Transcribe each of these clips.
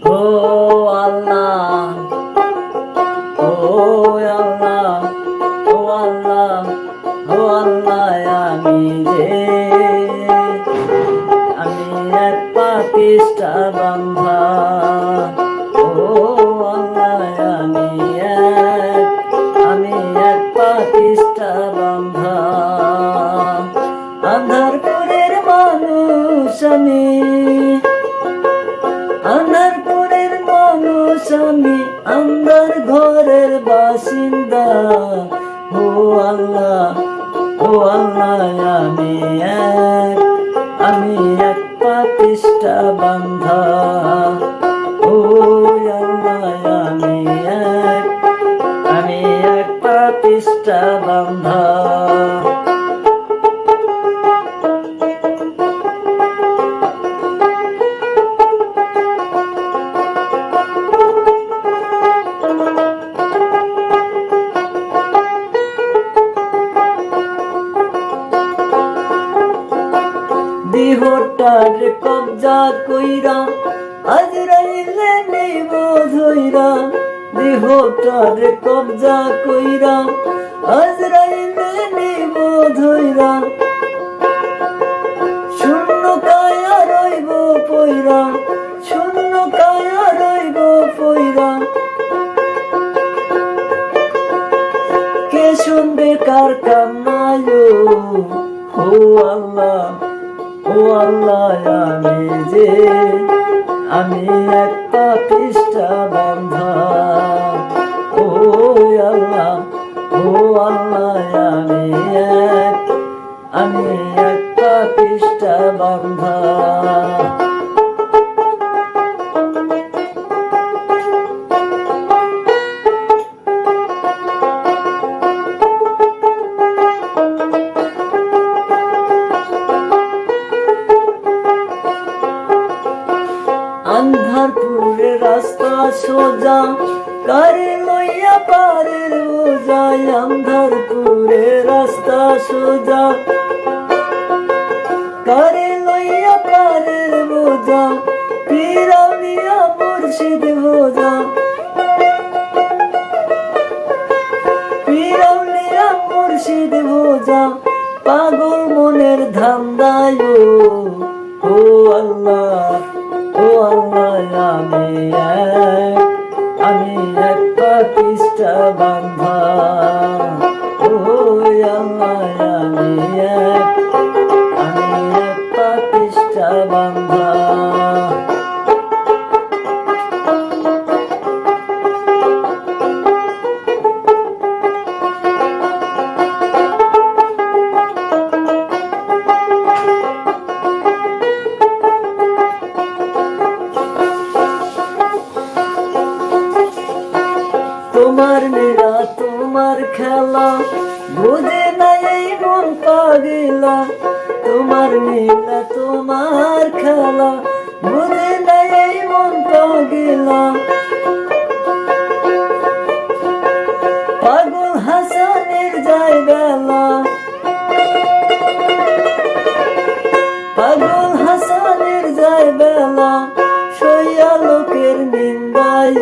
ও আল্লাহ, ও আল্লাহ, ও আল্লাহ, ও আল্লাহ, আমি এক পাপিষ্টা বান্ধা। ও আল্লাহ, আমি এক পাপিষ্টা বান্ধা। আন্ধারপুরের মানুষ আমি, আন্ধারপুরের মানুষ আমি, আন্ধার ঘরের বাসিন্দা। ও আল্লাহ, ও আল্লাহ, আমি এক পাপিষ্টা বান্ধা। ও আল্লাহ, আমি এক পাপিষ্টা বান্ধা। দেহটার কবজা কইরা আজরাইলে নিব ধইরা। দেহটার কবজা কইরা আজরাইলে নিব ধইরা। শূন্য কায়া রইব পইরা, শূন্য কায়া রইব পইরা। কে শুনবে কার কান্নায়? ও আল্লাহ, ও আল্লাহ, আমি এক পাপিষ্টা বান্ধা। ও আল্লাহ, ও আল্লাহ, আমি এক পাপিষ্টা বান্ধা। আন্ধারপুরে রাস্তা সোজা, কারে লইয়া পারের বোঝা। আন্ধারপুরে রাস্তা সোজা, কারে লইয়া পারের বোঝা। পীরাউলিয়া মুর্শিদ বোঝা, পীরাউলিয়া মুর্শিদ বোঝা। পাগল মনের ধান্দায়। ও আল্লাহ, ও আল্লাহ, আমি এক পাপিষ্টা বান্ধা। ও আল্লাহ, আমি এক পাপিষ্টা বান্ধা। তোমার লীলা তোমার খেলা, বুঝে নাই এই মন পাগলা। তোমার লীলা তোমার খেলা, বুঝে নাই এই মন পাগলা। পাগল হাসানের যায় বেলা, পাগল হাসানের যায় বেলা। সইয়া লোকের নিন্দায়।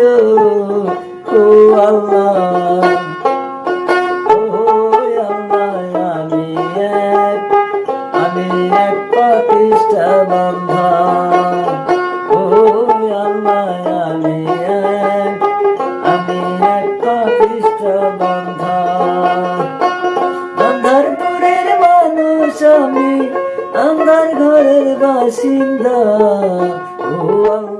ও আল্লাহ, ও আল্লাহ, আমি এক পাপিষ্টা বান্ধা। ও আল্লাহ, আমি এক পাপিষ্টা বান্ধা। আন্ধারপুরের মানুষ আমি, আন্ধার ঘরের বাসিন্দা। ও আল্লাহ।